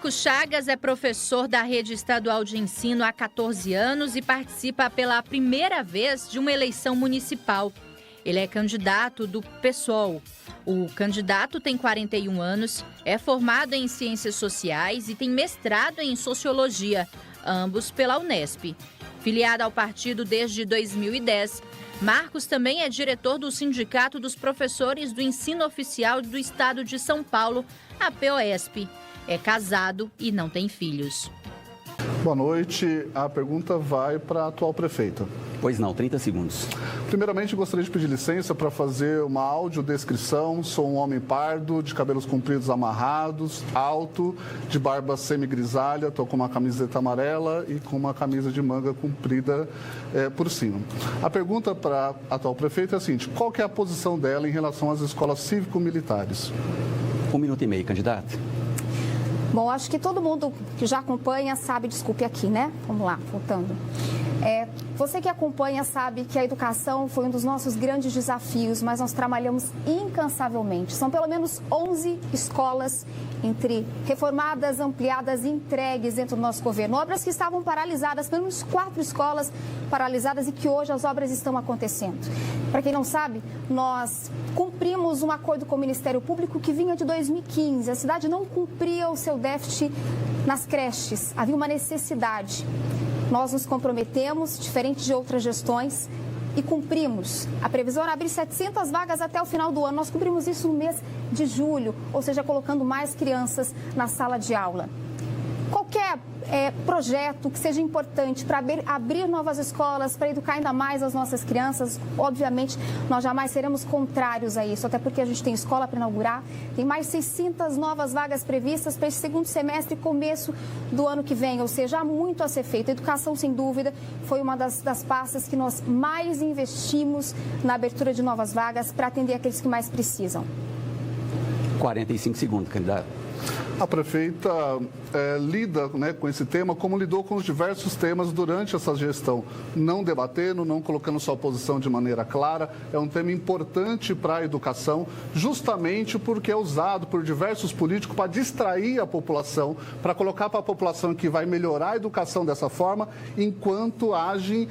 Marcos Chagas é professor da Rede Estadual de Ensino há 14 anos e participa pela primeira vez de uma eleição municipal. Ele é candidato do PSOL. O candidato tem 41 anos, é formado em Ciências Sociais e tem mestrado em Sociologia, ambos pela Unesp. Filiado ao partido desde 2010, Marcos também é diretor do Sindicato dos Professores do Ensino Oficial do Estado de São Paulo, a POESP. É casado e não tem filhos. Boa noite. A pergunta vai para a atual prefeita. Pois não, 30 segundos. Primeiramente, gostaria de pedir licença para fazer uma audiodescrição. Sou um homem pardo, de cabelos compridos amarrados, alto, de barba semi-grisalha. Estou com uma camiseta amarela e com uma camisa de manga comprida por cima. A pergunta para a atual prefeita é a seguinte: qual que é a posição dela em relação às escolas cívico-militares? 1 minuto e meio, candidato. Bom, acho que todo mundo que já acompanha sabe, desculpe aqui, né? Vamos lá, voltando. Você que acompanha sabe que a educação foi um dos nossos grandes desafios, mas nós trabalhamos incansavelmente. São pelo menos 11 escolas, entre reformadas, ampliadas e entregues dentro do nosso governo. Obras que estavam paralisadas, pelo menos 4 escolas paralisadas e que hoje as obras estão acontecendo. Para quem não sabe, nós cumprimos um acordo com o Ministério Público que vinha de 2015. A cidade não cumpria o seu déficit nas creches, havia uma necessidade. Nós nos comprometemos, diferente de outras gestões, e cumprimos. A previsão era abrir 700 vagas até o final do ano. Nós cumprimos isso no mês de julho, ou seja, colocando mais crianças na sala de aula. Qualquer projeto que seja importante para abrir novas escolas, para educar ainda mais as nossas crianças, obviamente nós jamais seremos contrários a isso, até porque a gente tem escola para inaugurar, tem mais 600 novas vagas previstas para esse segundo semestre e começo do ano que vem, ou seja, há muito a ser feito. A educação, sem dúvida, foi uma das pastas que nós mais investimos na abertura de novas vagas para atender aqueles que mais precisam. 45 segundos, candidato. A prefeita lida, com esse tema, como lidou com os diversos temas durante essa gestão, não debatendo, não colocando sua posição de maneira clara. É um tema importante para a educação, justamente porque é usado por diversos políticos para distrair a população, para colocar para a população que vai melhorar a educação dessa forma, enquanto agem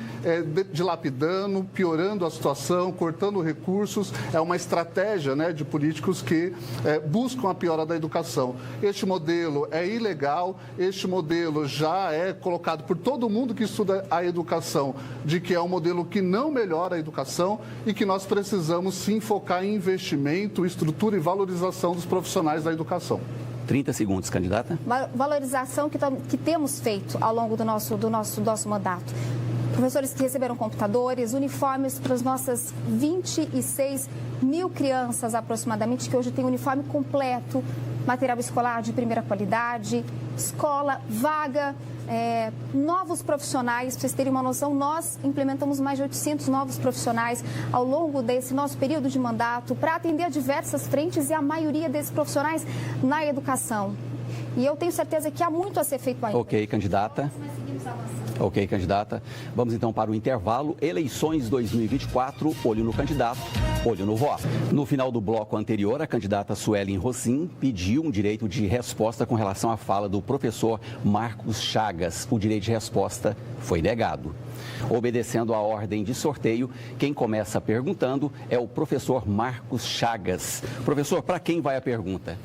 dilapidando, piorando a situação, cortando recursos. É uma estratégia de políticos que buscam a piora da educação. Este modelo é ilegal, este modelo já é colocado por todo mundo que estuda a educação, de que é um modelo que não melhora a educação e que nós precisamos sim focar em investimento, estrutura e valorização dos profissionais da educação. 30 segundos, candidata. Valorização que temos feito ao longo do nosso mandato. Professores que receberam computadores, uniformes para as nossas 26 mil crianças aproximadamente, que hoje têm uniforme completo, material escolar de primeira qualidade, escola, vaga, novos profissionais. Para vocês terem uma noção, nós implementamos mais de 800 novos profissionais ao longo desse nosso período de mandato para atender a diversas frentes e a maioria desses profissionais na educação. E eu tenho certeza que há muito a ser feito ainda. Ok, candidata. Ok, candidata. Vamos então para o intervalo. Eleições 2024, olho no candidato, olho no voto. No final do bloco anterior, a candidata Suelen Rossim pediu um direito de resposta com relação à fala do professor Marcos Chagas. O direito de resposta foi negado. Obedecendo à ordem de sorteio, quem começa perguntando é o professor Marcos Chagas. Professor, para quem vai a pergunta?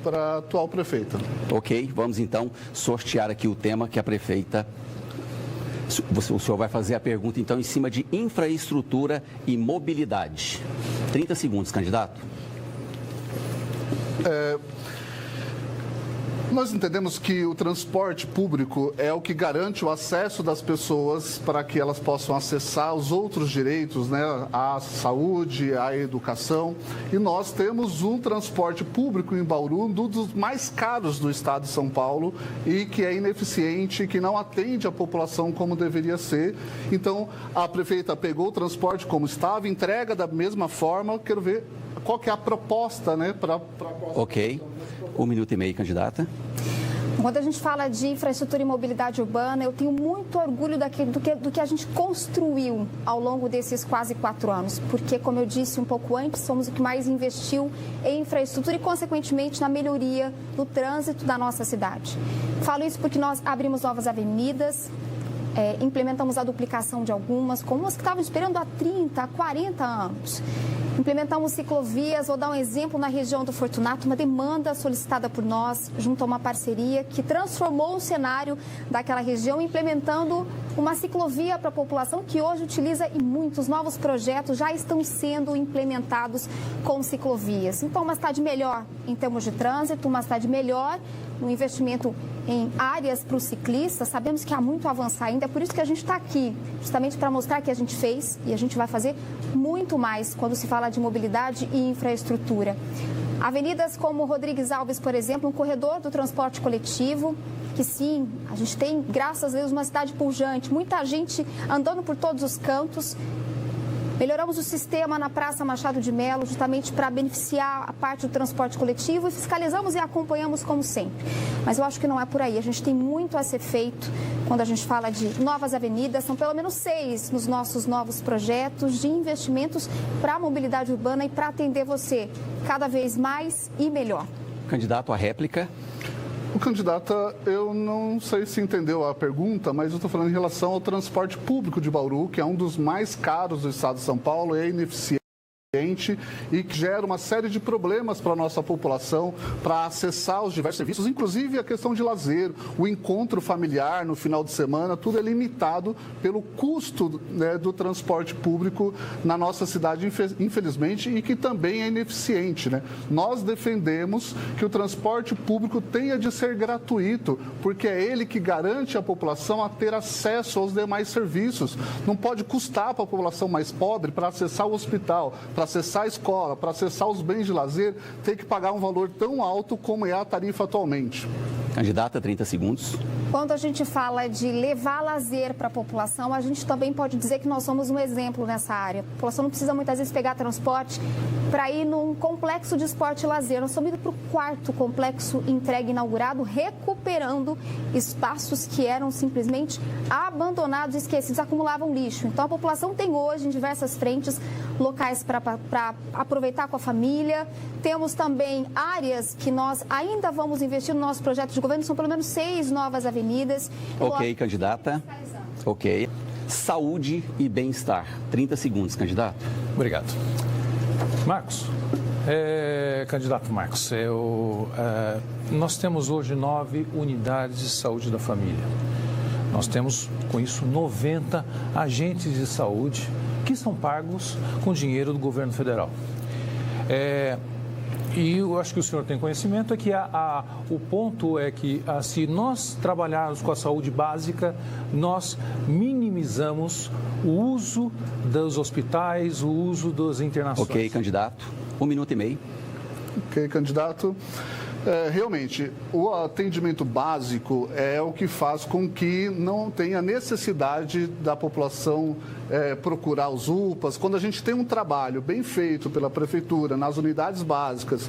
Para a atual prefeita. Ok, vamos então sortear aqui o tema que a prefeita... O senhor vai fazer a pergunta, então, em cima de infraestrutura e mobilidade. 30 segundos, candidato. Nós entendemos que o transporte público é o que garante o acesso das pessoas para que elas possam acessar os outros direitos, à saúde, à educação. E nós temos um transporte público em Bauru, um dos mais caros do estado de São Paulo e que é ineficiente, que não atende a população como deveria ser. Então, a prefeita pegou o transporte como estava, entrega da mesma forma. Quero ver qual que é a proposta, para a próxima. Ok. 1 minuto e meio, candidata. Quando a gente fala de infraestrutura e mobilidade urbana, eu tenho muito orgulho do que a gente construiu ao longo desses quase 4 anos, porque, como eu disse um pouco antes, somos o que mais investiu em infraestrutura e, consequentemente, na melhoria do trânsito da nossa cidade. Falo isso porque nós abrimos novas avenidas, implementamos a duplicação de algumas, como as que estavam esperando há 30, 40 anos. Implementamos ciclovias, vou dar um exemplo na região do Fortunato, uma demanda solicitada por nós, junto a uma parceria que transformou o cenário daquela região, implementando uma ciclovia para a população que hoje utiliza e muitos novos projetos já estão sendo implementados com ciclovias. Então, uma cidade melhor em termos de trânsito, uma cidade melhor no investimento em áreas para os ciclistas. Sabemos que há muito a avançar ainda, é por isso que a gente está aqui, justamente para mostrar que a gente fez e a gente vai fazer muito mais quando se fala de mobilidade e infraestrutura. Avenidas como Rodrigues Alves, por exemplo, um corredor do transporte coletivo, que sim, a gente tem, graças a Deus, uma cidade pujante, muita gente andando por todos os cantos. Melhoramos o sistema na Praça Machado de Melo, justamente para beneficiar a parte do transporte coletivo, e fiscalizamos e acompanhamos como sempre. Mas eu acho que não é por aí. A gente tem muito a ser feito quando a gente fala de novas avenidas. São pelo menos 6 nos nossos novos projetos de investimentos para a mobilidade urbana e para atender você cada vez mais e melhor. Candidato à réplica. Candidata, eu não sei se entendeu a pergunta, mas eu estou falando em relação ao transporte público de Bauru, que é um dos mais caros do estado de São Paulo, é ineficiente e que gera uma série de problemas para a nossa população para acessar os diversos serviços, inclusive a questão de lazer, o encontro familiar no final de semana, tudo é limitado pelo custo, né, do transporte público na nossa cidade, infelizmente, e que também é ineficiente, né? Nós defendemos que o transporte público tenha de ser gratuito, porque é ele que garante à população a ter acesso aos demais serviços. Não pode custar para a população mais pobre para acessar o hospital, para acessar a escola, para acessar os bens de lazer, ter que pagar um valor tão alto como é a tarifa atualmente. Candidata, 30 segundos. Quando a gente fala de levar lazer para a população, a gente também pode dizer que nós somos um exemplo nessa área. A população não precisa muitas vezes pegar transporte para ir num complexo de esporte e lazer. Nós estamos indo para o 4º complexo entregue inaugurado, recuperando espaços que eram simplesmente abandonados, esquecidos, acumulavam lixo. Então, a população tem hoje, em diversas frentes, locais para aproveitar com a família. Temos também áreas que nós ainda vamos investir no nosso projeto de governo, são pelo menos 6 novas avenidas. Ok, candidata. Ok. Saúde e bem-estar. 30 segundos, candidato. Obrigado. Marcos, candidato Marcos, nós temos hoje 9 unidades de saúde da família. Nós temos, com isso, 90 agentes de saúde que são pagos com dinheiro do governo federal. E eu acho que o senhor tem conhecimento, é que o ponto é que se nós trabalharmos com a saúde básica, nós minimizamos o uso dos hospitais, o uso das internações. Ok, candidato. 1 minuto e meio. Ok, candidato. Realmente, o atendimento básico é o que faz com que não tenha necessidade da população procurar os UPAs. Quando a gente tem um trabalho bem feito pela prefeitura, nas unidades básicas,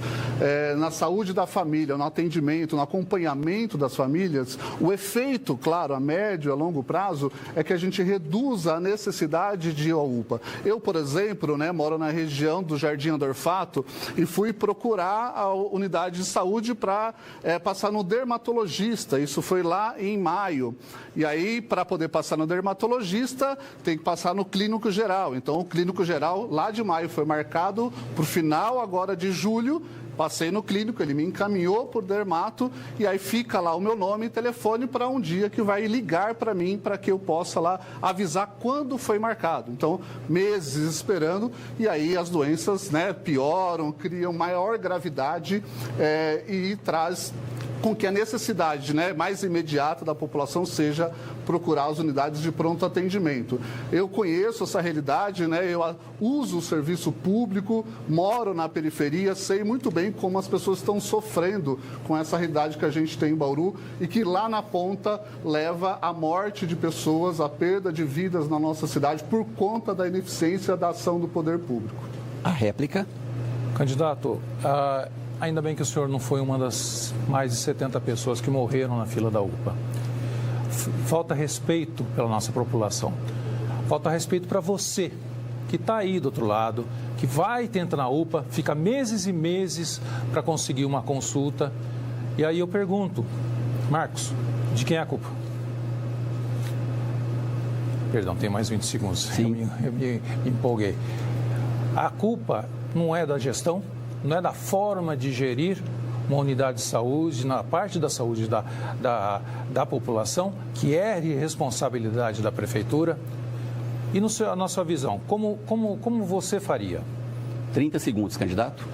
na saúde da família, no atendimento, no acompanhamento das famílias, o efeito, claro, a médio e a longo prazo, é que a gente reduza a necessidade de ir à UPA. Eu, por exemplo, moro na região do Jardim Andorfato e fui procurar a unidade de saúde para passar no dermatologista. Isso foi lá em maio. E aí, para poder passar no dermatologista, tem que passar no clínico geral. Então, o clínico geral, lá de maio, foi marcado para o final agora de julho. Passei no clínico, ele me encaminhou por dermato e aí fica lá o meu nome e telefone para um dia que vai ligar para mim para que eu possa lá avisar quando foi marcado. Então, meses esperando e aí as doenças pioram, criam maior gravidade e traz com que a necessidade mais imediata da população seja procurar as unidades de pronto atendimento. Eu conheço essa realidade, eu uso o serviço público, moro na periferia, sei muito bem como as pessoas estão sofrendo com essa realidade que a gente tem em Bauru e que lá na ponta leva à morte de pessoas, à perda de vidas na nossa cidade por conta da ineficiência da ação do poder público. A réplica. Candidato, ainda bem que o senhor não foi uma das mais de 70 pessoas que morreram na fila da UPA. Falta respeito pela nossa população. Falta respeito para você, que está aí do outro lado, que vai tentar na UPA, fica meses e meses para conseguir uma consulta. E aí eu pergunto, Marcos, de quem é a culpa? Perdão, tem mais 20 segundos. Sim. Eu me empolguei. A culpa não é da gestão, não é da forma de gerir uma unidade de saúde, na parte da saúde da população, que é responsabilidade da prefeitura. E na sua visão, como você faria? 30 segundos, candidato.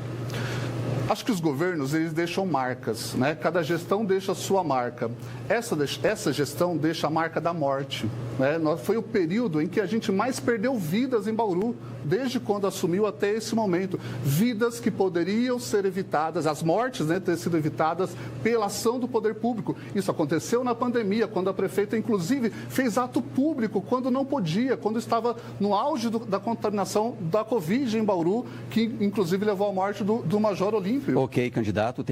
Acho que os governos, eles deixam marcas, né? Cada gestão deixa a sua marca. Essa gestão deixa a marca da morte, né? Foi o período em que a gente mais perdeu vidas em Bauru, desde quando assumiu até esse momento. Vidas que poderiam ser evitadas, as mortes, né, ter sido evitadas pela ação do poder público. Isso aconteceu na pandemia, quando a prefeita, inclusive, fez ato público, quando não podia, quando estava no auge da contaminação da Covid em Bauru, que, inclusive, levou à morte do Major Olímpio. Ok, candidato.